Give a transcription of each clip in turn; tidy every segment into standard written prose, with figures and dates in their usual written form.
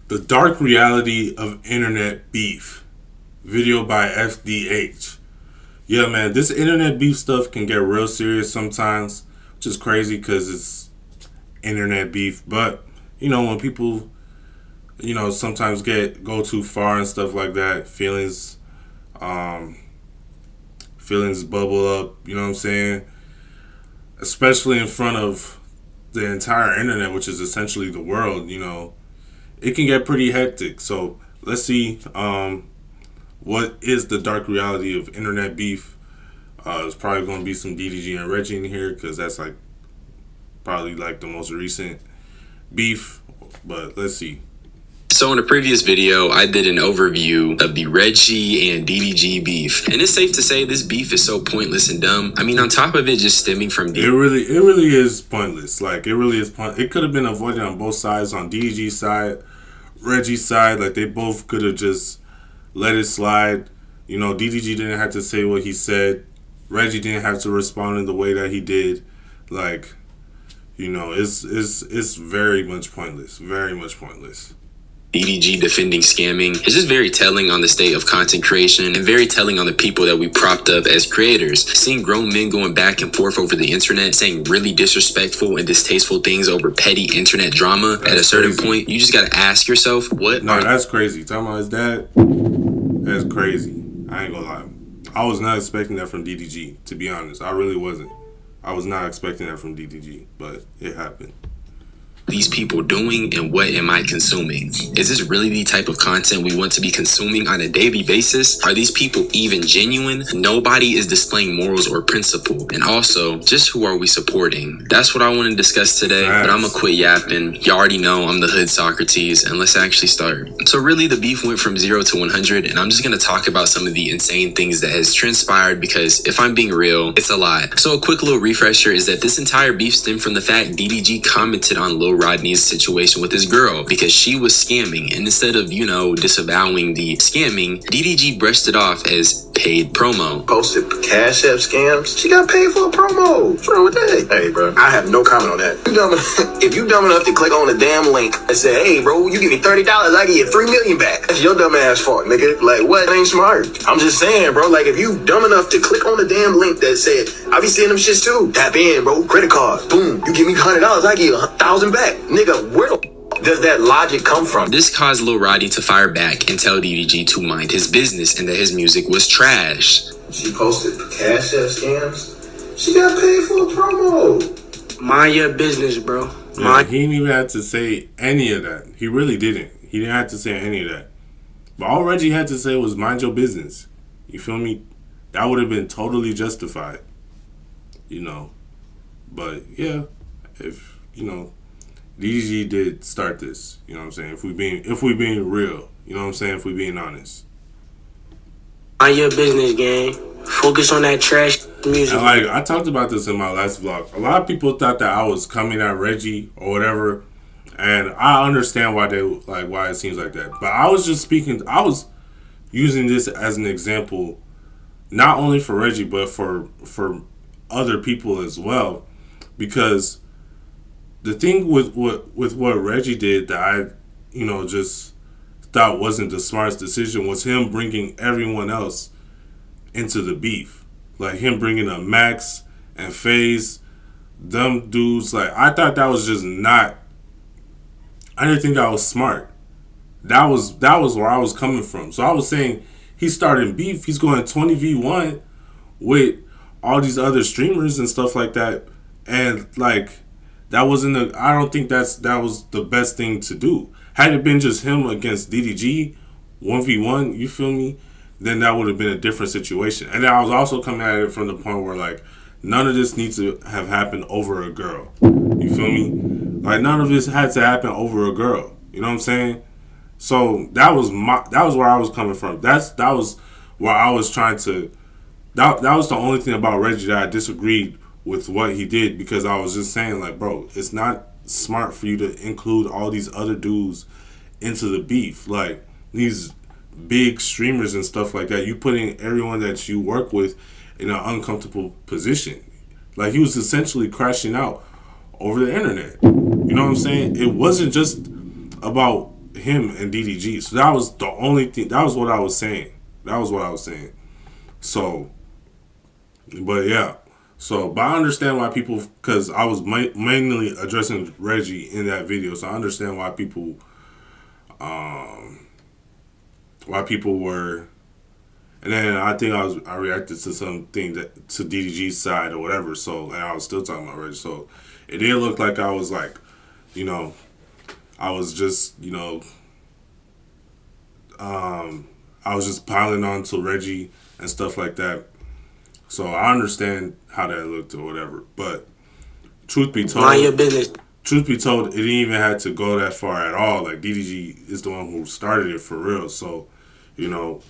The Dark Reality of Internet Beef. Video by FDH. Yeah, man, this internet beef stuff can get real serious sometimes, which is crazy because it's internet beef. But, when people, sometimes go too far and stuff like that, um, feelings bubble up, you know what I'm saying? Especially in front of the entire internet, which is essentially the world, it can get pretty hectic. So let's see what is the dark reality of internet beef. There's probably going to be some DDG and Reggie in here because that's probably the most recent beef. But let's see. So in a previous video, I did an overview of the Reggie and DDG beef. And it's safe to say this beef is so pointless and dumb. I mean, on top of it just stemming from It really is pointless. It really is pointless. It could have been avoided on both sides, on DDG's side, Reggie's side. They both could have just let it slide. DDG didn't have to say what he said. Reggie didn't have to respond in the way that he did. It's very much pointless. Very much pointless. DDG defending scamming is just very telling on the state of content creation and very telling on the people that we propped up as creators. Seeing grown men going back and forth over the internet, saying really disrespectful and distasteful things over petty internet drama. That's at a certain point, you just gotta ask yourself, that's crazy. Talking about his dad, that's crazy. I ain't gonna lie. I was not expecting that from DDG, to be honest. I really wasn't. I was not expecting that from DDG, but it happened. These people doing and what am I consuming? Is this really the type of content we want to be consuming on a daily basis? Are these people even genuine? Nobody is displaying morals or principle. And also, just who are we supporting? That's what I want to discuss today, but I'm gonna quit yapping. You already know I'm the hood Socrates, and let's actually start. So really the beef went from 0 to 100, and I'm just gonna talk about some of the insane things that has transpired because if I'm being real, it's a lot. So a quick little refresher is that this entire beef stemmed from the fact DDG commented on Lil Rodney's situation with his girl because she was scamming, and instead of disavowing the scamming, DDG brushed it off as paid promo. Posted Cash App scams. She got paid for a promo. What's wrong with that? Hey, bro, I have no comment on that. If you dumb enough to click on the damn link and say, hey, bro, you give me $30, I give you $3 million back. That's your dumb ass fault, nigga. What? That ain't smart. I'm just saying, bro. If you dumb enough to click on the damn link that said, I be seeing them shits too. Tap in, bro. Credit card. Boom. You give me $100, I give you $1,000 back. Nigga, where the does that logic come from? This caused Lil Rodney to fire back and tell DDG to mind his business and that his music was trash. She posted Cash App scams. She got paid for a promo. Mind your business, bro. Yeah, he didn't even have to say any of that. He really didn't. He didn't have to say any of that. But all Reggie had to say was mind your business. You feel me? That would have been totally justified. But yeah, if DDG did start this, you know what I'm saying? If we being real, you know what I'm saying? If we being honest. Mind your business, gang. Focus on that trash music. And I talked about this in my last vlog. A lot of people thought that I was coming at Reggie or whatever, and I understand why why it seems like that. But I was using this as an example, not only for Reggie but for other people as well, because the thing with what Reggie did that I just thought wasn't the smartest decision was him bringing everyone else into the beef, him bringing up Max and FaZe, them dudes. I thought that was just not. I didn't think that was smart. That was where I was coming from. So I was saying he's starting beef. He's going 20v1 with all these other streamers and stuff like that, and that wasn't. I don't think that was the best thing to do. Had it been just him against DDG, 1v1, you feel me? Then that would have been a different situation. And then I was also coming at it from the point where none of this needs to have happened over a girl. You feel me? None of this had to happen over a girl. You know what I'm saying? So that was where I was coming from. That was where I was trying to. That was the only thing about Reggie that I disagreed with what he did, because I was just saying bro, it's not smart for you to include all these other dudes into the beef, these big streamers and stuff like that. You putting everyone that you work with in an uncomfortable position. He was essentially crashing out over the internet. You know what I'm saying? It wasn't just about him and DDG. So that was the only thing. That was what I was saying. So, but yeah. So, but I understand why people, because I was mainly addressing Reggie in that video. So I understand why people were, and then I think I reacted to something that to DDG's side or whatever. So, and I was still talking about Reggie. So it did look like I was like, you know, I was just, you know, I was just piling on to Reggie and stuff like that. So I understand how that looked or whatever. But truth be told, Mind your business. Truth be told, it didn't even have to go that far at all. Like, DDG is the one who started it for real. So, you know,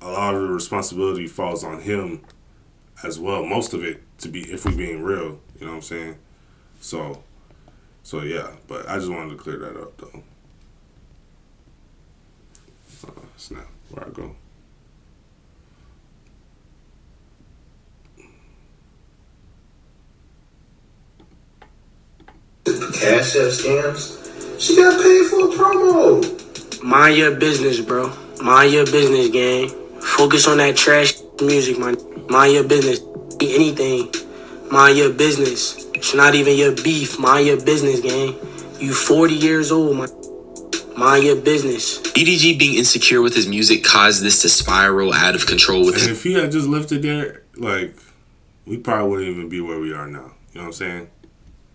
a lot of the responsibility falls on him as well. Most of it, if we're being real. You know what I'm saying? So yeah. But I just wanted to clear that up, though. Snap. Where I go? Cash App scams. She got paid for a promo. Mind your business, bro. Mind your business, gang. Focus on that trash music, man. Mind your business. Anything. Mind your business. It's not even your beef. Mind your business, gang. You 40 years old, man. Mind your business. DDG being insecure with his music caused this to spiral out of control with And if he had just left it there, like, we probably wouldn't even be where we are now. You know what I'm saying?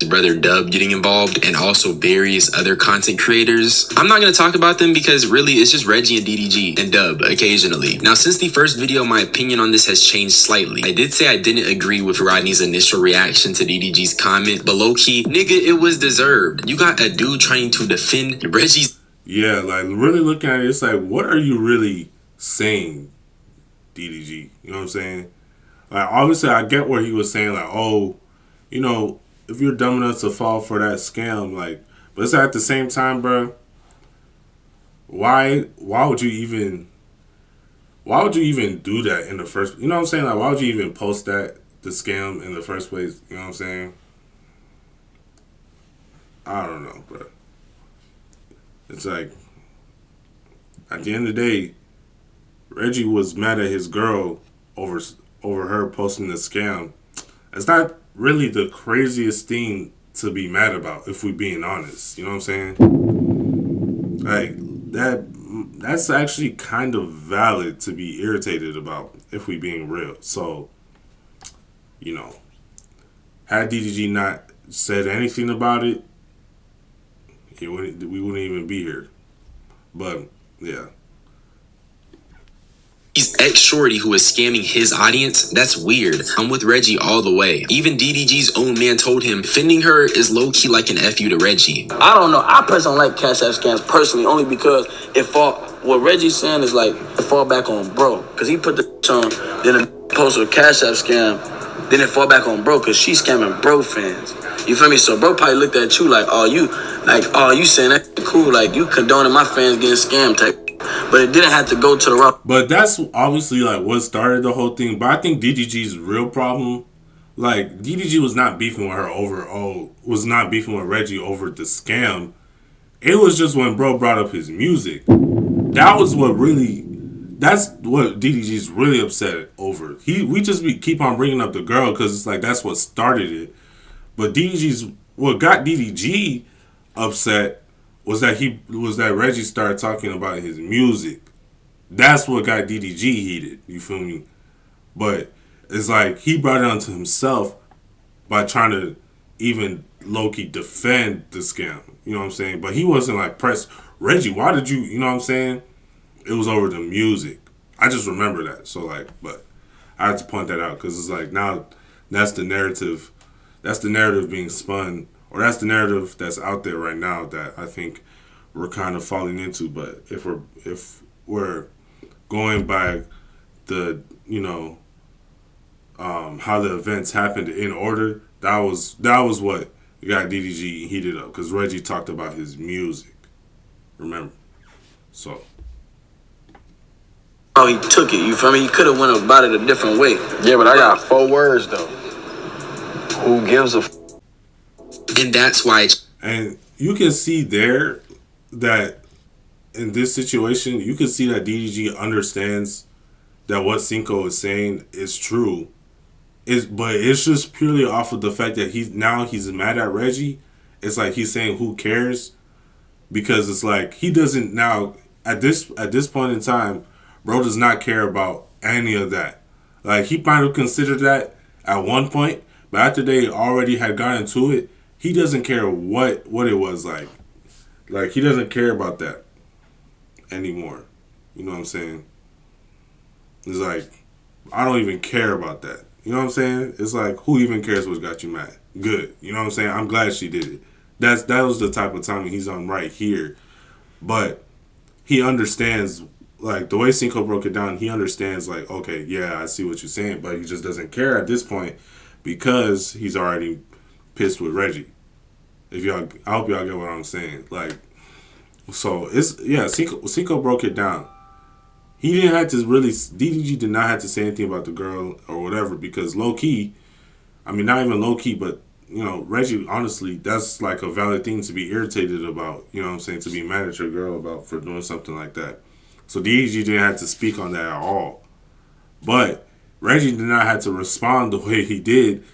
his brother Dub getting involved and also various other content creators. I'm not going to talk about them because really it's just Reggie and DDG and Dub occasionally. Now, since the first video, my opinion on this has changed slightly. I did say I didn't agree with Rodney's initial reaction to DDG's comment, but low-key, nigga, it was deserved. You got a dude trying to defend Reggie's... Yeah, like, really looking at it, it's like, what are you really saying, DDG? You know what I'm saying? Like, obviously, I get where he was saying, like, oh, you know, if you're dumb enough to fall for that scam, like, but it's at the same time, bro, why would you even do that in the first, you know what I'm saying? Like, why would you even post the scam in the first place? You know what I'm saying? I don't know, bro. It's like, at the end of the day, Reggie was mad at his girl over her posting the scam. It's not really the craziest thing to be mad about, if we're being honest. You know what I'm saying? Like, that's actually kind of valid to be irritated about, if we're being real. So, you know, had DDG not said anything about it, we wouldn't even be here. But, yeah. He's ex-shorty who is scamming his audience? That's weird. I'm with Reggie all the way. Even DDG's own man told him defending her is low-key like an F you to Reggie. I don't know. I personally don't like Cash App scams personally, only because what Reggie's saying is like it fall back on bro, because he put the on, then it posted a Cash App scam, then it fall back on bro because she's scamming bro fans. You feel me? So bro probably looked at you like, you saying that cool, like you condoning my fans getting scammed type. But it didn't have to go to the rock. But that's obviously like what started the whole thing. But I think DDG's real problem, like, DDG was not beefing with her was not beefing with Reggie over the scam. It was just when bro brought up his music. That's what DDG's really upset over. We just keep on bringing up the girl because it's like that's what started it. But what got DDG upset was that Reggie started talking about his music. That's what got DDG heated. You feel me? But it's like he brought it onto himself by trying to even low-key defend the scam. You know what I'm saying? But he wasn't like pressed. Reggie, why did you know what I'm saying? It was over the music. I just remember that. So like, but I had to point that out because it's like now that's the narrative. That's the narrative being spun. Or that's the narrative that's out there right now that I think we're kind of falling into. But if we're going by the, you know, how the events happened in order, that was what got DDG heated up because Reggie talked about his music. Remember? So. Oh, he took it. You feel me? He could have went about it a different way. Yeah, but I got 4 words though. Who gives a And that's why... And you can see there, that in this situation, you can see that DDG understands that what Cinco is saying is true. But it's just purely off of the fact that he's mad at Reggie. It's like he's saying, "Who cares?" Because it's like he doesn't now at this point in time, bro does not care about any of that. Like he might have considered that at one point, but after they already had gotten to it, he doesn't care what it was like. Like he doesn't care about that anymore. You know what I'm saying? It's like I don't even care about that. You know what I'm saying? It's like who even cares what got you mad? Good. You know what I'm saying? I'm glad she did it. That was the type of timing he's on right here. But he understands, like, the way Cinco broke it down, he understands, like, okay, yeah, I see what you're saying, but he just doesn't care at this point because he's already pissed with Reggie. I hope y'all get what I'm saying. Like, so, Cinco broke it down. He didn't have to really, DDG did not have to say anything about the girl or whatever because low-key, I mean, not even low-key, but you know, Reggie, honestly, that's like a valid thing to be irritated about, you know what I'm saying, to be mad at your girl about for doing something like that. So DDG didn't have to speak on that at all. But Reggie did not have to respond the way he did.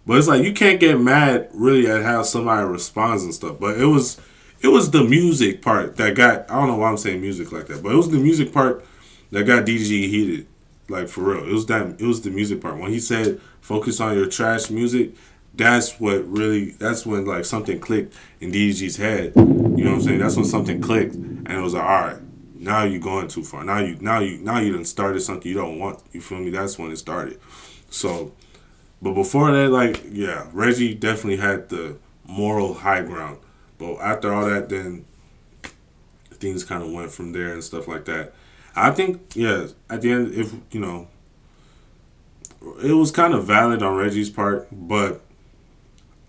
But it's like, you can't get mad really at how somebody responds and stuff. But it was the music part that got, I don't know why I'm saying music like that, but it was the music part that got DDG heated. Like, for real. It was the music part. When he said, focus on your trash music, that's when like something clicked in DDG's head. You know what I'm saying? That's when something clicked, and it was like, all right, now you're going too far. Now you done started something you don't want. You feel me? That's when it started. So, but before that, like, yeah, Reggie definitely had the moral high ground. But after all that, then things kind of went from there and stuff like that. I think, yeah, at the end, if you know, it was kind of valid on Reggie's part, but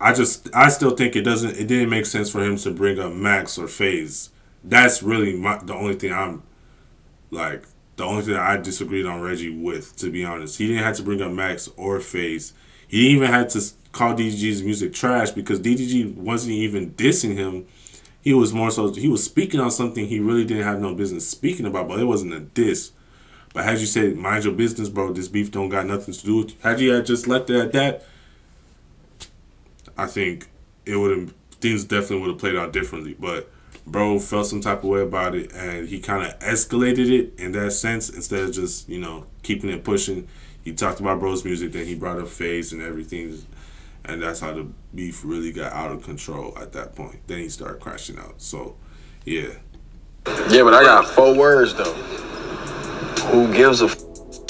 I still think it didn't make sense for him to bring up Max or FaZe. That's really the only thing I disagreed on Reggie with, to be honest. He didn't have to bring up Max or FaZe. He didn't even had to call DDG's music trash because DDG wasn't even dissing him. He was more so, he was speaking on something he really didn't have no business speaking about, but it wasn't a diss. But had you said, mind your business, bro, this beef don't got nothing to do with you. Had you just left it at that, I think things definitely would have played out differently. But bro felt some type of way about it, and he kind of escalated it in that sense instead of just, you know, keeping it pushing. He talked about bro's music, then he brought up FaZe and everything, and that's how the beef really got out of control at that point. Then he started crashing out. So, yeah. Yeah, but I got 4 words though. Who gives a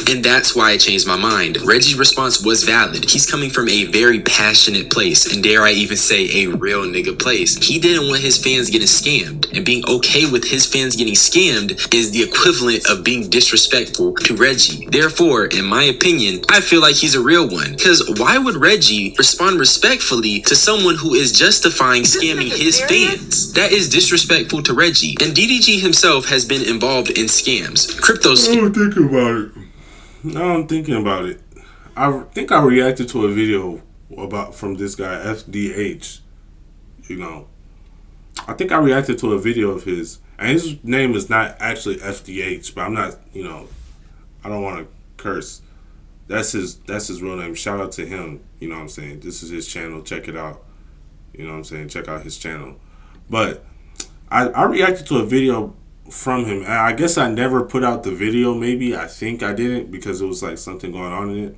And that's why I changed my mind. Reggie's response was valid. He's coming from a very passionate place, and dare I even say a real nigga place. He didn't want his fans getting scammed, and being okay with his fans getting scammed is the equivalent of being disrespectful to Reggie. Therefore, in my opinion, I feel like he's a real one. Because why would Reggie respond respectfully to someone who is justifying scamming his fans? That is disrespectful to Reggie. And DDG himself has been involved in scams. Crypto scams. Think about it. Now I'm thinking about it. I think I reacted to a video from this guy FDH. You know, I think I reacted to a video of his, and his name is not actually FDH, but I'm not. You know, I don't want to curse. That's his real name. Shout out to him. You know what I'm saying? This is his channel. Check it out. You know what I'm saying? Check out his channel. But I reacted to a video from him. I guess I never put out the video. Maybe I think I didn't because it was like something going on in it,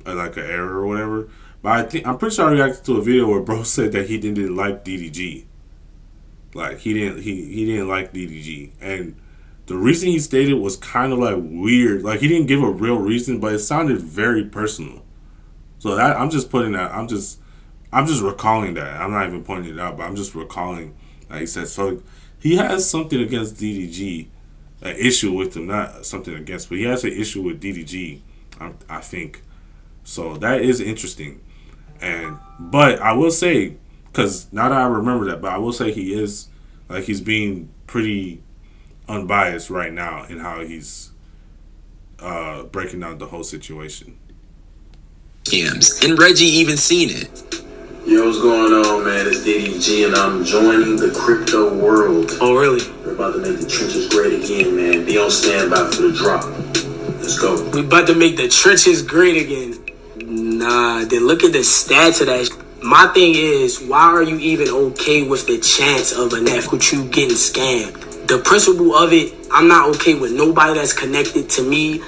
like an error or whatever. But I'm pretty sure I reacted to a video where bro said that he didn't like DDG. Like he didn't like DDG, and the reason he stated was kind of like weird. Like he didn't give a real reason, but it sounded very personal. So I'm just putting that. I'm just recalling that. I'm not even pointing it out, but I'm just recalling. Like he said, so he has something against DDG, an issue with him, not something against, but he has an issue with DDG, I think. So that is interesting. But I will say, because now that I remember that, but I will say he's being pretty unbiased right now in how he's breaking down the whole situation. Scams. And Reggie even seen it. Yo, what's going on, man? It's DDG, and I'm joining the crypto world. Oh, really? We're about to make the trenches great again, man. Be on standby for the drop. Let's go. We about to make the trenches great again. Nah, then look at the stats of that. My thing is, why are you even okay with the chance of an F with you getting scammed? The principle of it, I'm not okay with nobody that's connected to me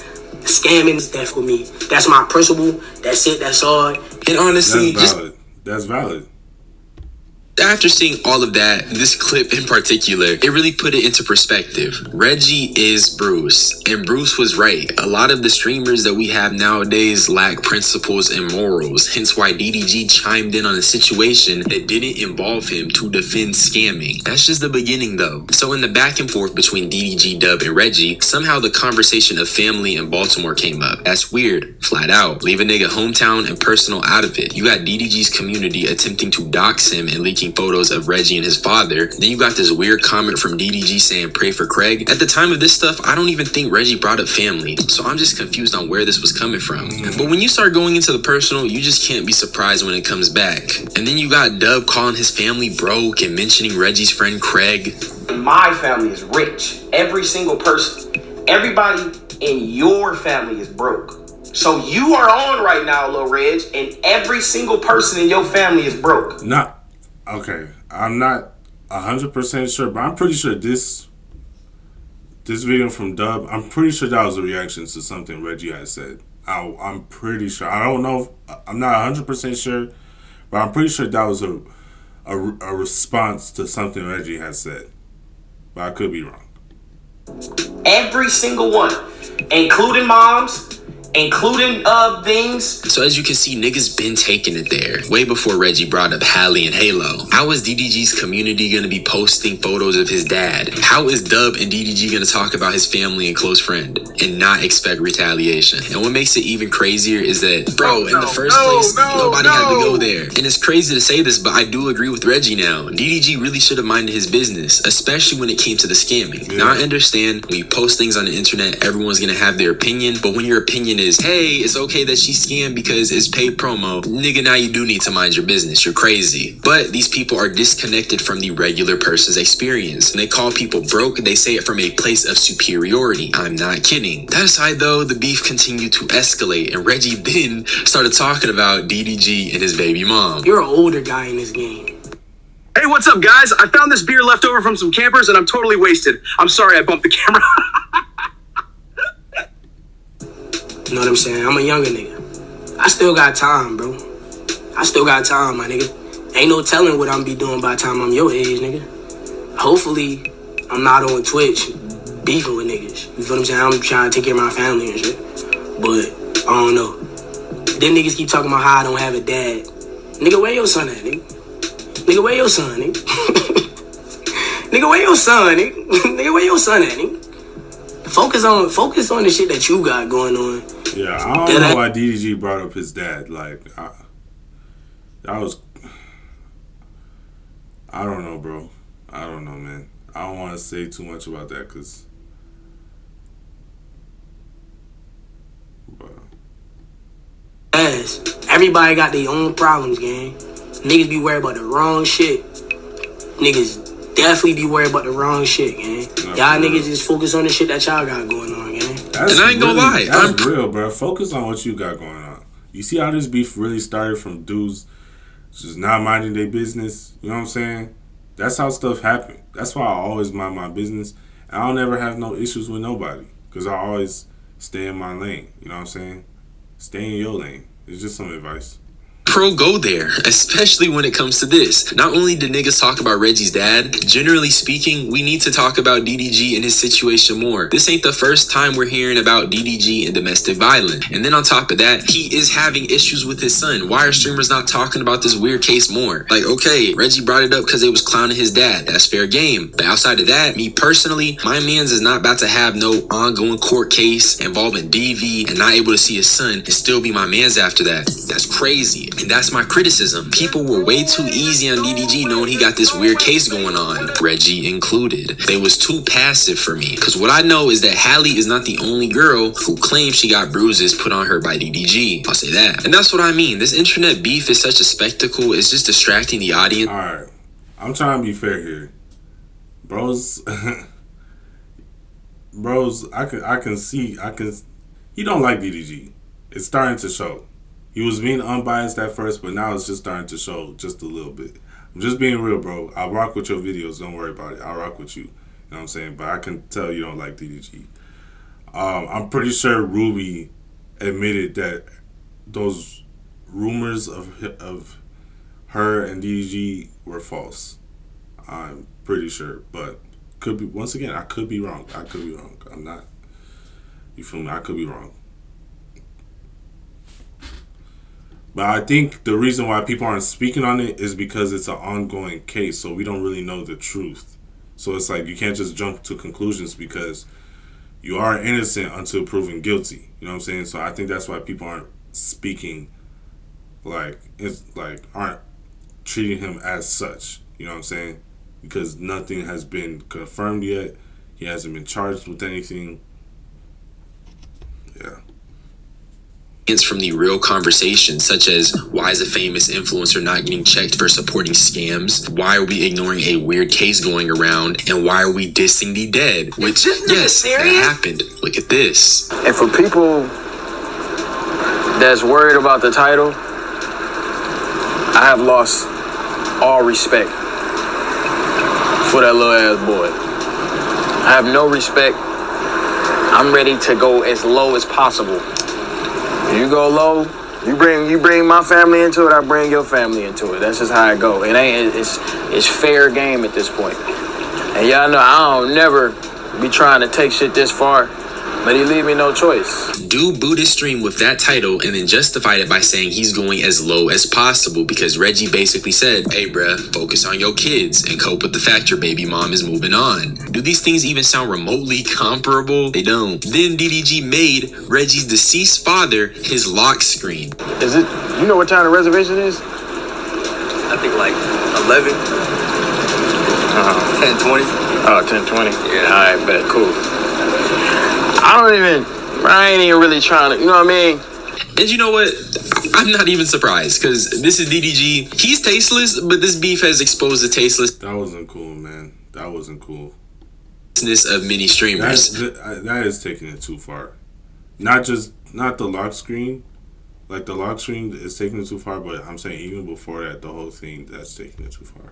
scamming death with me. That's my principle. That's it. That's all. And honestly, That's valid. after seeing all of that, this clip in particular, it really put it into perspective. Reggie is Bruce, and Bruce was right. A lot of the streamers that we have nowadays lack principles and morals, hence why DDG chimed in on a situation that didn't involve him to defend scamming. That's just the beginning though. So in the back and forth between DDG, Dub, and Reggie, somehow the conversation of family in Baltimore came up. That's weird, flat out. Leave a nigga hometown and personal out of it. You got DDG's community attempting to dox him and leaking photos of Reggie and his father. Then you got this weird comment from DDG saying pray for Craig. At the time of this stuff, I don't even think Reggie brought up family, so I'm just confused on where this was coming from. But when you start going into the personal, you just can't be surprised when it comes back. And then you got Dub calling his family broke and mentioning Reggie's friend Craig. My family is rich. Every single person, everybody in your family is broke. So you are on right now, Lil Reg, and every single person in your family is broke. Okay, I'm not 100% sure, but I'm pretty sure this video from Dub, I'm pretty sure that was a reaction to something Reggie had said. I'm pretty sure. I don't know. I'm not 100% sure, but I'm pretty sure that was a response to something Reggie had said. But I could be wrong. Every single one, including moms, including things. So as you can see, niggas been taking it there. Way before Reggie brought up Hallie and Halo. How is DDG's community gonna be posting photos of his dad? How is Dub and DDG gonna talk about his family and close friend and not expect retaliation? And what makes it even crazier is that, bro, in the first place, nobody had to go there. And it's crazy to say this, but I do agree with Reggie now. DDG really should have minded his business, especially when it came to the scamming. Yeah. Now I understand when you post things on the internet, everyone's gonna have their opinion, but when your opinion is, hey, it's okay that she scammed because it's paid promo, nigga, now you do need to mind your business. You're crazy. But these people are disconnected from the regular person's experience. And they call people broke, they say it from a place of superiority. I'm not kidding. That aside though, the beef continued to escalate, and Reggie then started talking about DDG and his baby mom. You're an older guy in this game. Hey, what's up, guys? I found this beer left over from some campers, and I'm totally wasted. I'm sorry I bumped the camera. You know what I'm saying? I'm a younger nigga. I still got time, bro. I still got time, my nigga. Ain't no telling what I'm be doing by the time I'm your age, nigga. Hopefully, I'm not on Twitch beefing with niggas. You feel what I'm saying? I'm trying to take care of my family and shit. But, I don't know. Then niggas keep talking about how I don't have a dad. Nigga, where your son at, nigga? Nigga, where your son, nigga? Nigga, where your son, nigga? Nigga, where your son at, nigga? Focus on the shit that you got going on. Yeah, I don't know why DDG brought up his dad. Like, I don't know, bro. I don't know, man. I don't want to say too much about that, because... Everybody got their own problems, gang. Niggas be worried about the wrong shit. Niggas definitely be worried about the wrong shit, gang. Y'all niggas just focus on the shit that y'all got going on, gang. And I ain't gonna lie. That's real, bro. Focus on what you got going on. You see how this beef really started from dudes just not minding their business? You know what I'm saying? That's how stuff happen. That's why I always mind my business. And I'll never have no issues with nobody, because I always stay in my lane. You know what I'm saying? Stay in your lane. It's just some advice. Pro go there, especially when it comes to this. Not only did niggas talk about Reggie's dad, generally speaking, we need to talk about DDG and his situation more. This ain't the first time we're hearing about DDG and domestic violence. And then on top of that, he is having issues with his son. Why are streamers not talking about this weird case more? Like, okay, Reggie brought it up because it was clowning his dad. That's fair game. But outside of that, me personally, my mans is not about to have no ongoing court case involving DV and not able to see his son and still be my mans after that. That's crazy. And that's my criticism. People were way too easy on DDG knowing he got this weird case going on, Reggie included. They was too passive for me. Because what I know is that Hallie is not the only girl who claims she got bruises put on her by DDG. I'll say that. And that's what I mean. This internet beef is such a spectacle. It's just distracting the audience. Alright. I'm trying to be fair here. Bros, I can see, he don't like DDG. It's starting to show. He was being unbiased at first, but now it's just starting to show just a little bit. I'm just being real, bro. I rock with your videos. Don't worry about it. I rock with you. You know what I'm saying? But I can tell you don't like DDG. I'm pretty sure Ruby admitted that those rumors of her and DDG were false. I'm pretty sure, but could be, once again, I could be wrong. I'm not, you feel me? I could be wrong. But I think the reason why people aren't speaking on it is because it's an ongoing case, so we don't really know the truth. So it's like you can't just jump to conclusions because you are innocent until proven guilty. You know what I'm saying? So I think that's why people aren't speaking, like, it's like aren't treating him as such. You know what I'm saying? Because nothing has been confirmed yet. He hasn't been charged with anything. Yeah. From the real conversations, such as why is a famous influencer not getting checked for supporting scams? Why are we ignoring a weird case going around? And why are we dissing the dead? Which, yes, that happened. Look at this. And for people that's worried about the title, I have lost all respect for that little ass boy. I have no respect. I'm ready to go as low as possible. You go low, you bring my family into it, I bring your family into it. That's just how it go. It's fair game at this point. And y'all know I don't never be trying to take shit this far, but he leave me no choice. Do Buddhist stream with that title and then justified it by saying he's going as low as possible because Reggie basically said, hey bruh, focus on your kids and cope with the fact your baby mom is moving on. Do these things even sound remotely comparable? They don't. Then DDG made Reggie's deceased father his lock screen. Is it, you know what time the reservation is? I think like 11. 10:20. Oh, 10:20. Yeah. All right, bet, cool. I ain't even really trying to, you know what I mean? And you know what? I'm not even surprised because this is DDG. He's tasteless, but this beef has exposed the tastelessness That wasn't cool, man. That wasn't cool. of many streamers. That is taking it too far. Not the lock screen. Like the lock screen is taking it too far, but I'm saying even before that, the whole thing, that's taking it too far.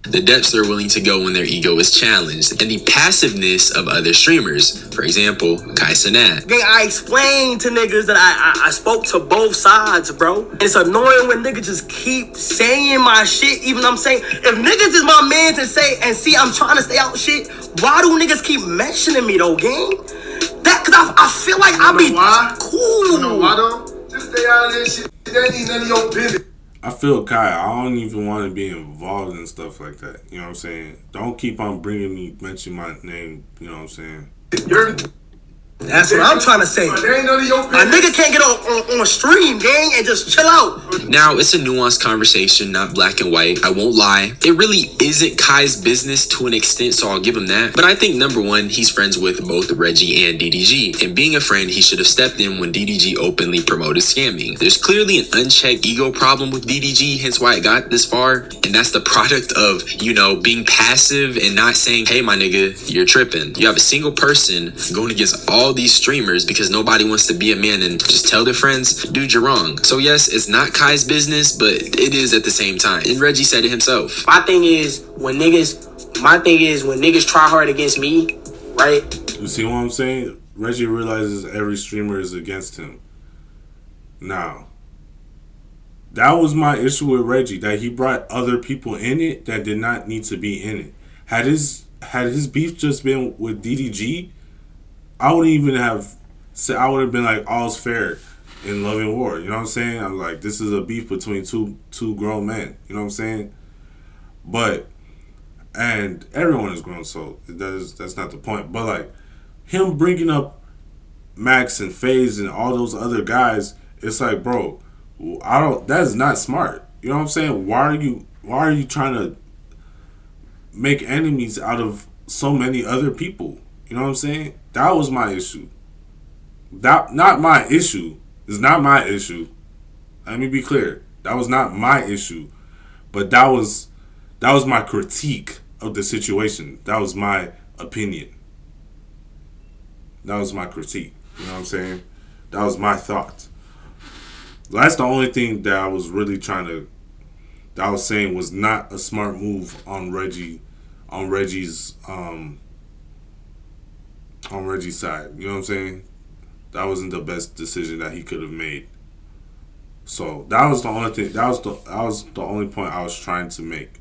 The depths they're willing to go when their ego is challenged, and the passiveness of other streamers. For example, Kai Cenat. Gang, I explained to niggas that I spoke to both sides, bro. It's annoying when niggas just keep saying my shit, even I'm saying, if niggas is my man to say, and see, I'm trying to stay out shit, why do niggas keep mentioning me though, gang? That, cause I feel like I be cool. You know why though? Just stay out of this shit. That ain't none of your business. I feel Kai, I don't even want to be involved in stuff like that. You know what I'm saying? Don't keep on mention my name. You know what I'm saying? That's what I'm trying to say. There ain't none of your A business. nigga can't get on a stream, gang, and just chill out. Now, it's a nuanced conversation, not black and white. I won't lie. It really isn't Kai's business to an extent, so I'll give him that. But I think, number one, he's friends with both Reggie and DDG. And being a friend, he should have stepped in when DDG openly promoted scamming. There's clearly an unchecked ego problem with DDG, hence why it got this far. And that's the product of, being passive and not saying, hey, my nigga, you're tripping. You have a single person going against all these streamers because nobody wants to be a man and just tell their friends, dude, you're wrong. So yes, it's not Kai's business, but it is at the same time. And Reggie said it himself. My thing is when niggas try hard against me, right? You see what I'm saying? Reggie realizes every streamer is against him. Now, that was my issue with Reggie, that he brought other people in it that did not need to be in it. Had his beef just been with DDG, I wouldn't even have said, I would have been like, all's fair in Love and War. You know what I'm saying? I'm like, this is a beef between two grown men. You know what I'm saying? And everyone is grown, so that's not the point. But like, him bringing up Max and FaZe and all those other guys, it's like, bro, That is not smart. You know what I'm saying? Why are you trying to make enemies out of so many other people? You know what I'm saying? That was my issue. That not my issue. It's not my issue. Let me be clear. That was not my issue. But that was my critique of the situation. That was my opinion. That was my critique. You know what I'm saying? That was my thought. That's the only thing that I was really that I was saying was not a smart move on Reggie's side. You know what I'm saying? That wasn't the best decision that he could have made. So that was the only thing. That was the only point I was trying to make.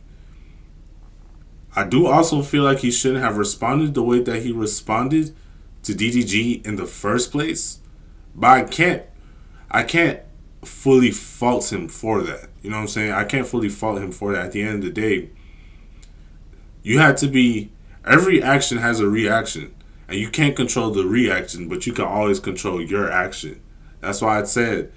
I do also feel like he shouldn't have responded the way that he responded to DDG in the first place. But I can't fully fault him for that. You know what I'm saying? I can't fully fault him for that. At the end of the day, every action has a reaction. And you can't control the reaction, but you can always control your action. That's why I said,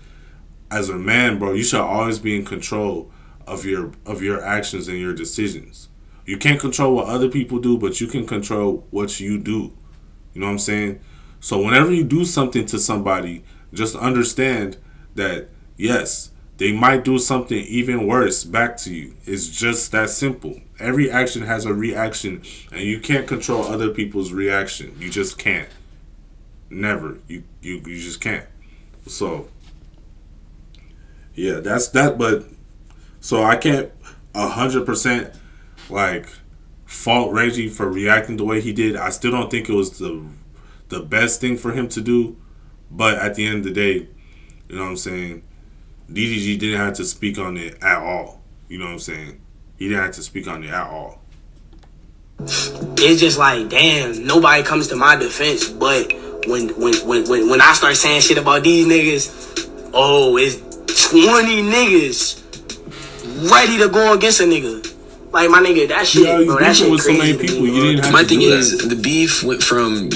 as a man, bro, you should always be in control of your actions and your decisions. You can't control what other people do, but you can control what you do. You know what I'm saying? So whenever you do something to somebody, just understand that, yes, they might do something even worse back to you. It's just that simple. Every action has a reaction, and you can't control other people's reaction. You just can't. Never. You just can't. So, yeah, that's that. But, so I can't 100% like fault Reggie for reacting the way he did. I still don't think it was the best thing for him to do. But at the end of the day, you know what I'm saying, DDG didn't have to speak on it at all. You know what I'm saying? He didn't have to speak on it at all. It's just like, damn, nobody comes to my defense. But when I start saying shit about these niggas, oh, it's 20 niggas ready to go against a nigga. Like, my nigga, that shit, bro, that shit with crazy. So many people, you didn't have My to thing do is, that. the beef went from,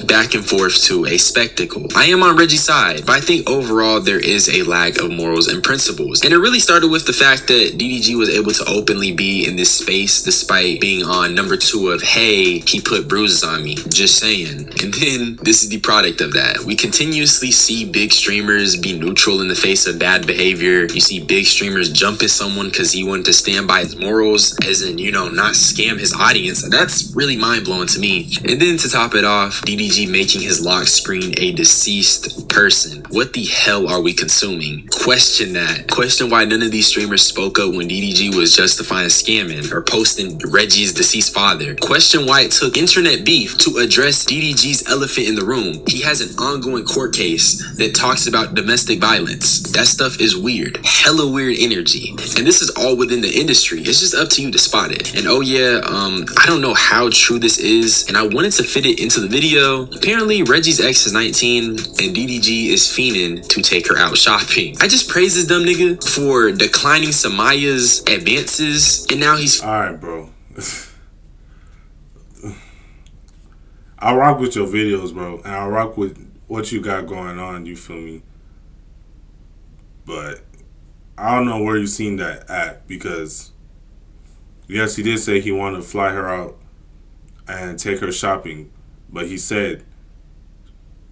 back and forth to a spectacle. I am on Reggie's side, but I think overall there is a lack of morals and principles. And it really started with the fact that DDG was able to openly be in this space despite being on number 2 of, hey, he put bruises on me. Just saying. And then this is the product of that. We continuously see big streamers be neutral in the face of bad behavior. You see big streamers jump at someone because he wanted to stand by his morals, as in, not scam his audience. That's really mind-blowing to me. And then to top it off, DDG making his lock screen a deceased person. What the hell are we consuming? Question that. Question why none of these streamers spoke up when DDG was justifying scamming or posting Reggie's deceased father. Question why it took internet beef to address DDG's elephant in the room. He has an ongoing court case that talks about domestic violence. That stuff is weird. Hella weird energy. And this is all within the industry. It's just up to you to spot it. And oh yeah, I don't know how true this is, and I wanted to fit it into the video. Apparently, Reggie's ex is 19, and DDG is fiending to take her out shopping. I just praise this dumb nigga for declining Samaya's advances, and now he's... Alright, bro. I rock with your videos, bro, and I rock with what you got going on, you feel me? But I don't know where you seen that at, because yes, he did say he wanted to fly her out and take her shopping, but he said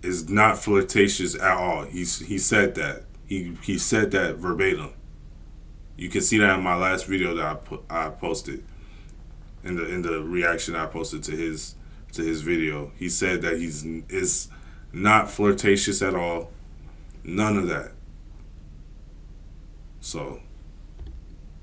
it's not flirtatious at all. He said that. He said that verbatim. You can see that in my last video that I posted in the reaction I posted to his video. He said that it's not flirtatious at all. None of that. So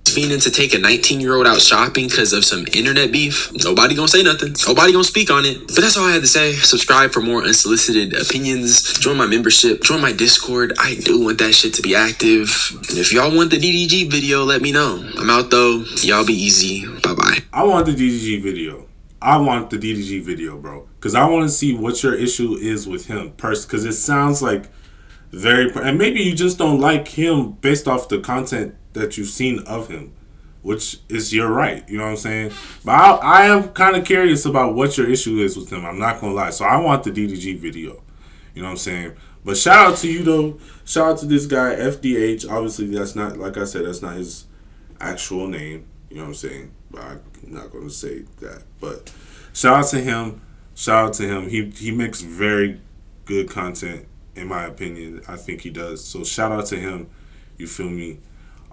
fiending to take a 19-year-old out shopping because of some internet beef. Nobody gonna say nothing. Nobody gonna speak on it. But that's all I had to say. Subscribe for more unsolicited opinions. Join my membership. Join my Discord. I do want that shit to be active. And if y'all want the DDG video, let me know. I'm out though. Y'all be easy. Bye-bye. I want the DDG video. I want the DDG video, bro. Because I want to see what your issue is with him personally. Because it sounds like and maybe you just don't like him based off the content that you've seen of him, which is your right, you know what I'm saying? But I am kind of curious about what your issue is with him. I'm not gonna lie. So I want the DDG video. You know what I'm saying? But shout out to you though. Shout out to this guy FDH. Obviously, that's not, like I said, that's not his actual name. You know what I'm saying? But I'm not gonna say that. But shout out to him. Shout out to him. He makes very good content, in my opinion. I think he does. So shout out to him. You feel me?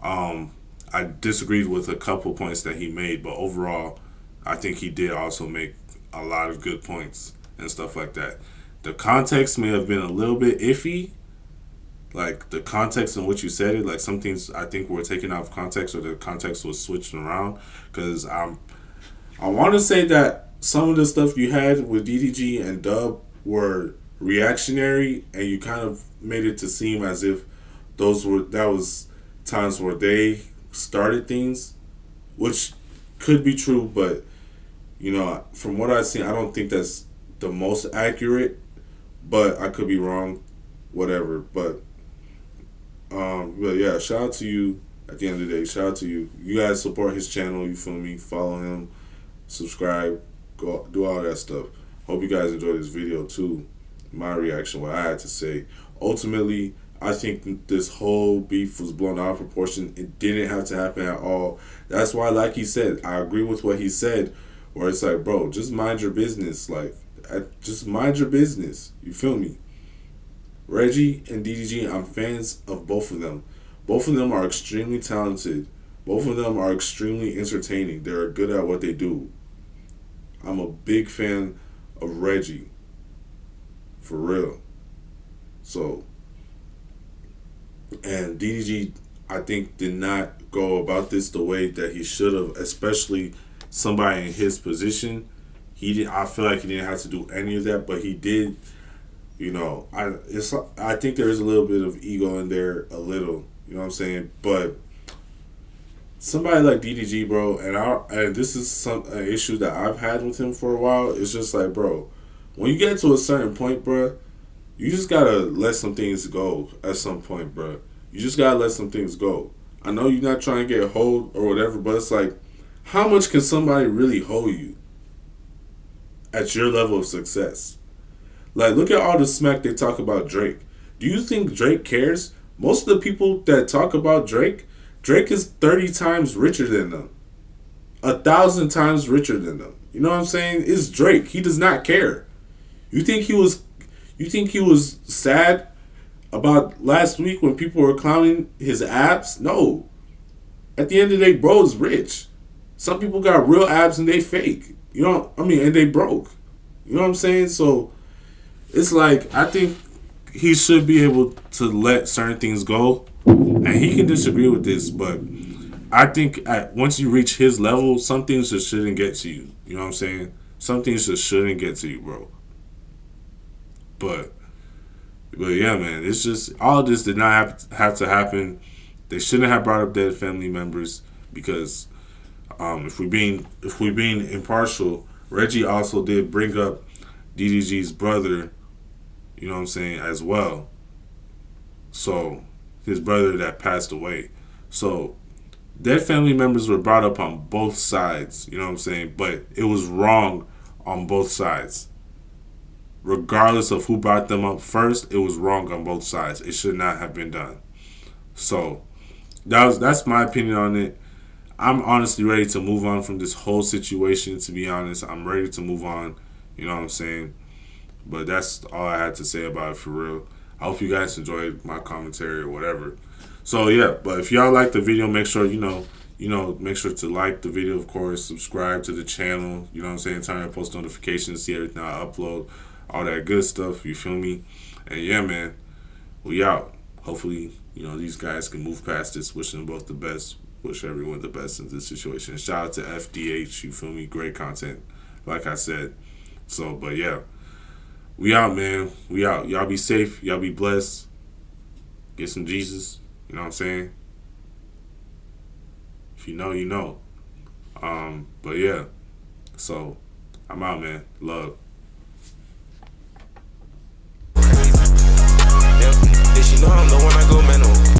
I disagreed with a couple points that he made, but overall, I think he did also make a lot of good points and stuff like that. The context may have been a little bit iffy, like the context in which you said it. Like some things I think were taken out of context, or the context was switched around. Because I want to say that some of the stuff you had with DDG and Dub were reactionary, and you kind of made it to seem as if that was times where they started things, which could be true, but you know, from what I've seen, I don't think that's the most accurate, but I could be wrong, whatever. But yeah, shout out to you. At the end of the day, shout out to you. You guys support his channel. You feel me? Follow him, subscribe, go do all that stuff. Hope you guys enjoyed this video too. My reaction, what I had to say. Ultimately, I think this whole beef was blown out of proportion. It didn't have to happen at all. That's why, like he said, I agree with what he said, where it's like, bro, just mind your business. Like, just mind your business. You feel me? Reggie and DDG, I'm fans of both of them. Both of them are extremely talented. Both of them are extremely entertaining. They're good at what they do. I'm a big fan of Reggie. For real. So, and DDG, I think, did not go about this the way that he should have, especially somebody in his position. I feel like he didn't have to do any of that, but he did. You know, I think there is a little bit of ego in there, a little. You know what I'm saying? But somebody like DDG, bro, and this is an issue that I've had with him for a while. It's just like, bro, when you get to a certain point, bro, you just gotta let some things go at some point, bro. You just gotta let some things go. I know you're not trying to get hold or whatever, but it's like, how much can somebody really hold you at your level of success? Like, look at all the smack they talk about Drake. Do you think Drake cares? Most of the people that talk about Drake is 30 times richer than them. 1,000 times richer than them. You know what I'm saying? It's Drake. He does not care. You think he was sad about last week when people were clowning his abs? No. At the end of the day, bro is rich. Some people got real abs and they fake. You know, and they broke. You know what I'm saying? So it's like, I think he should be able to let certain things go. And he can disagree with this, but I think once you reach his level, some things just shouldn't get to you. You know what I'm saying? Some things just shouldn't get to you, bro. But yeah, man, it's just, all of this did not have to happen. They shouldn't have brought up dead family members, because if we're being impartial, Reggie also did bring up DDG's brother, you know what I'm saying, as well. So, his brother that passed away. So, dead family members were brought up on both sides, you know what I'm saying, but it was wrong on both sides. Regardless of who brought them up first, it was wrong on both sides. It should not have been done. So, that's my opinion on it. I'm honestly ready to move on from this whole situation, to be honest. I'm ready to move on, you know what I'm saying? But that's all I had to say about it, for real. I hope you guys enjoyed my commentary or whatever. So, yeah, but if y'all like the video, make sure, make sure to like the video, of course. Subscribe to the channel, you know what I'm saying? Turn on post notifications, see everything I upload. All that good stuff, you feel me? And yeah, man, we out. Hopefully, these guys can move past this. Wishing them both the best. Wish everyone the best in this situation. Shout out to FDH, you feel me? Great content, like I said. So, but yeah, we out, man. We out. Y'all be safe. Y'all be blessed. Get some Jesus. You know what I'm saying? If you know, you know. But yeah, so I'm out, man. Love.